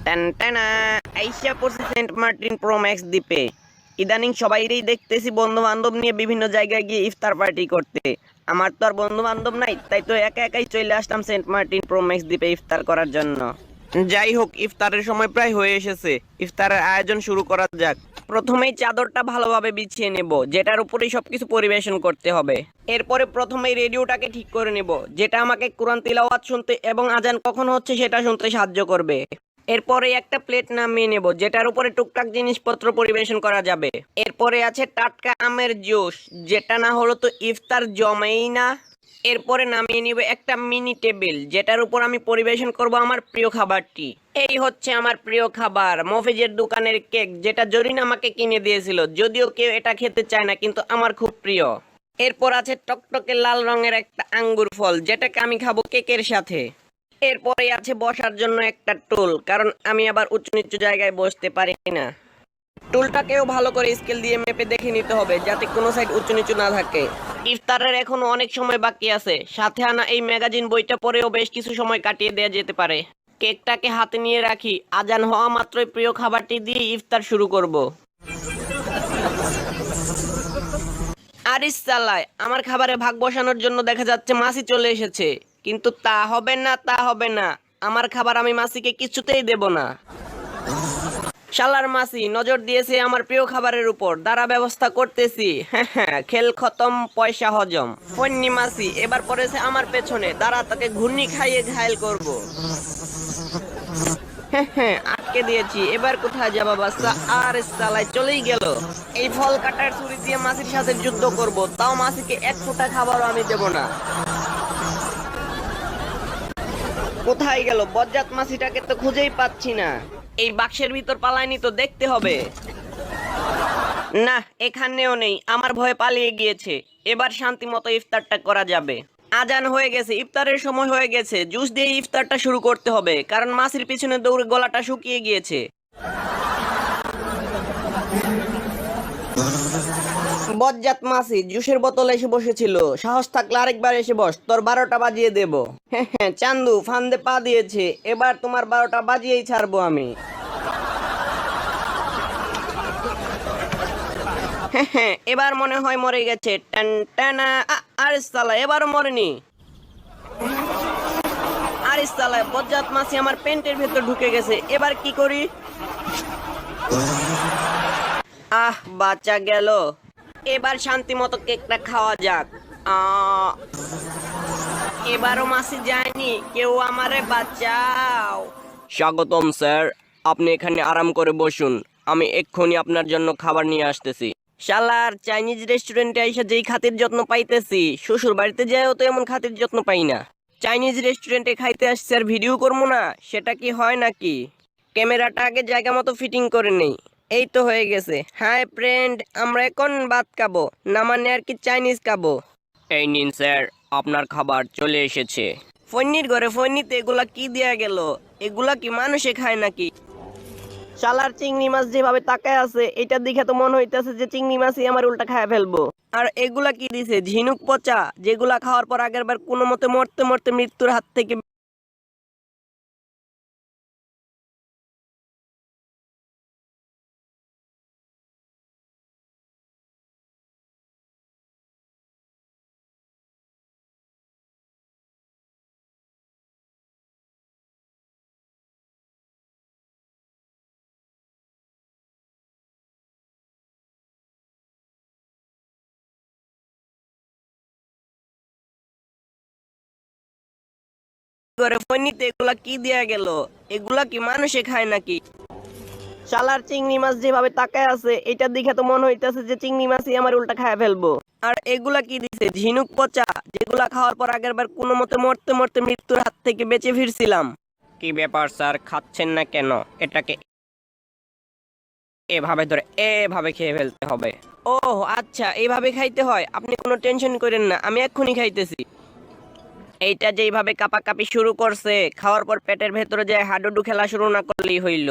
টানটানা আইসা পড়ছি Saint Martin pro max দ্বীপে। ইদানিং সবাইরই দেখতেছি বন্ধু বান্ধব নিয়ে বিভিন্ন জায়গায় গিয়ে ইফতার পার্টি করতে। আমার তো আর বন্ধু বান্ধব নাই, তাই তো একা একাই চলে আসলাম সেন্ট মার্টিন প্রো ম্যাক্স দ্বীপে ইফতার করার জন্য। যাই হোক, ইফতারের সময় প্রায় হয়ে এসেছে, ইফতারের আয়োজন শুরু করা যাক। প্রথমেই চাদরটা ভালোভাবে বিছিয়ে নেব, যেটার উপরেই সবকিছু পরিবেশন করতে হবে। এরপরে প্রথমেই রেডিওটাকে ঠিক করে নেব, যেটা আমাকে কোরআন তিলাওয়াত শুনতে এবং আজান কখন হচ্ছে সেটা শুনতে সাহায্য করবে। এরপরে একটা প্লেট নামিয়ে নেব, যেটার উপরে টুকটাক জিনিসপত্র পরিবেশন করা যাবে। এরপরে আছে টাটকা আমের জুস, যেটা না হলো তো ইফতার জমেই না। এরপরে নামিয়ে নিব একটা মিনি টেবিল, যেটার উপর আমি পরিবেশন করব আমার প্রিয় খাবারটি। এই হচ্ছে আমার প্রিয় খাবার, মফিজের দোকানের কেক, যেটা জরিন আমাকে কিনে দিয়েছিল। যদিও কেউ এটা খেতে চায় না, কিন্তু আমার খুব প্রিয়। এরপর আছে টকটকে লাল রঙের একটা আঙ্গুর ফল, যেটাকে আমি খাবো কেকের সাথে। এরপরে আছে বসার জন্য একটা টুল, কারণ আমি আবার উঁচু নিচু জায়গায় বসতে পারি না। টুলটাকেও ভালো করে স্কেল দিয়ে মেপে দেখে নিতে হবে, যাতে কোনো সাইড উঁচু নিচু না থাকে। ইফতারের এখনো অনেক সময় বাকি আছে, সাথে আনা এই ম্যাগাজিন বইটা পড়েও বেশ কিছু সময় কাটিয়ে দেওয়া যেতে পারে। কেকটাকে হাতে নিয়ে রাখি, আজান হওয়া মাত্রই প্রিয় খাবারটি দিয়ে ইফতার শুরু করব। আরিস চালায়, আমার খাবারে ভাগ বসানোর জন্য দেখা যাচ্ছে মাছি চলে এসেছে, কিন্তু তা হবে না, তা হবে না। আমার খাবার আমি মাছিকে কিছুতেই দেব না। শালার মাছি নজর দিয়েছে আমার প্রিয় খাবারের উপর, দ্বারা ব্যবস্থা করতেছি। হ্যাঁ হ্যাঁ, খেল খতম, পয়সা হজম। ফন্নি মাছি এবার পড়েছে আমার পেছনে, দ্বারা তাকে ঘূর্ণি খাইয়ে ঘায়েল করব। হ্যাঁ হ্যাঁ, আটকে দিয়েছি, এবার কোথায় যাবা বাচ্চা? আর চালায় চলেই গেল। এই ফল কাটার ছুরি দিয়ে মাছির সাথে যুদ্ধ করব, তাও মাছিকে এক ফোঁটা খাবারও আমি দেব না। কোথায় গেল বজ্জাত মাছিটাকে? তো খুঁজেই পাচ্ছি না। এই বাক্সের ভিতর পালায়নি তো, দেখতে হবে। না, এখানেও নেই, আমার ভয়ে পালিয়ে গিয়েছে। এবার শান্তি মতো ইফতারটা করা যাবে। আজান হয়ে গেছে, ইফতারের সময় হয়ে গেছে। জুস দিয়ে ইফতারটা শুরু করতে হবে, কারণ মাছির পিছনে দৌড়ে গলাটা শুকিয়ে গিয়েছে। বজ্জাত মাছি জুসের বোতল এসে বসেছিল, সাহস থাকলে আরেকবার এসে বস, তোর 12টা বাজিয়ে দেব। হ্যাঁ হ্যাঁ, চান্দু ফান্দে পা দিয়েছে, এবার তোমার 12টা বাজিয়েই ছাড়বো আমি। হ্যাঁ হ্যাঁ, এবার মনে হয় মরে গেছে। টান টানা, আরে সালা এবারও মরেনি। আরে সালা, বজ্জাত মাছি আমার প্যান্টের ভেতর ঢুকে গেছে, এবার কি করি? বাঁচা গেল। এবার শান্তি মতো কেকটা খাওয়া যাক। এবারও মাছি যায়নি, কেউ আমারে বাঁচাও। স্বাগতম স্যার, আপনি এখানে আরাম করে বসুন, আমি এক্ষুনি আপনার জন্য খাবার নিয়ে আসতেছি। শালার চাইনিজ রেস্টুরেন্টে এসে যেই খাতির যত্ন পাইতেছি, শ্বশুর বাড়িতে যাইও তো এমন খাতির যত্ন পাই না। চাইনিজ রেস্টুরেন্টে খাইতে আসছি আর ভিডিও করবো না, সেটা কি হয় নাকি? ক্যামেরাটা আগে জায়গা মতো ফিটিং করে নেই। এই তো হয়ে গেছে। হাই ফ্রেন্ড, আমরা এখন ভাত খাবো, না মানে আর কি চাইনিজ খাবো। এই নিন স্যার, আপনার খাবার চলে এসেছে। ফন্নির ঘরে ফন্নিতে এগুলা কি দেয়া গেল? এগুলা কি মানুষে খায় নাকি? শালার চিংড়ি মাছ যেভাবে তাকায় আছে, এটা দেখে তো মনে হইতেছে যে চিংড়ি মাছই আমার উল্টা খায় ফেলবো। আর এগুলা কি দিছে? ঝিনুক পচা, যেগুলা খাওয়ার পর আগের বার কোনো মতে মরতে মরতে মৃত্যুর হাত থেকে করে ফনিতে এগুলা কি দেয়া গেল? এগুলা কি মানুষে খায় নাকি? শালার চিংড়ি মাছ যেভাবে তাকায় আছে, এটা দেখে তো মনে হইতেছে যে চিংড়ি মাছই আমার উল্টা খায় ফেলবো। আর এগুলা কি দিছে? ঝিনুক পচা, যেগুলা খাওয়ার পর আগের বার কোনো মতে মরতে মরতে মৃত্যুর হাত থেকে বেঁচে ফিরছিলাম। কি ব্যাপার স্যার, খাচ্ছেন না কেন? এটাকে এভাবে ধরে এভাবে খেয়ে ফেলতে হবে। ও আচ্ছা, এইভাবে খাইতে হয়। আপনি কোনো টেনশন করেন না, আমি এক্ষুনি খাইতেছি। এইটা যেইভাবে কাপাকাপি শুরু করছে, খাওয়ার পর পেটের ভেতরে যায় হাডুডু খেলা শুরু না করলেই হইল।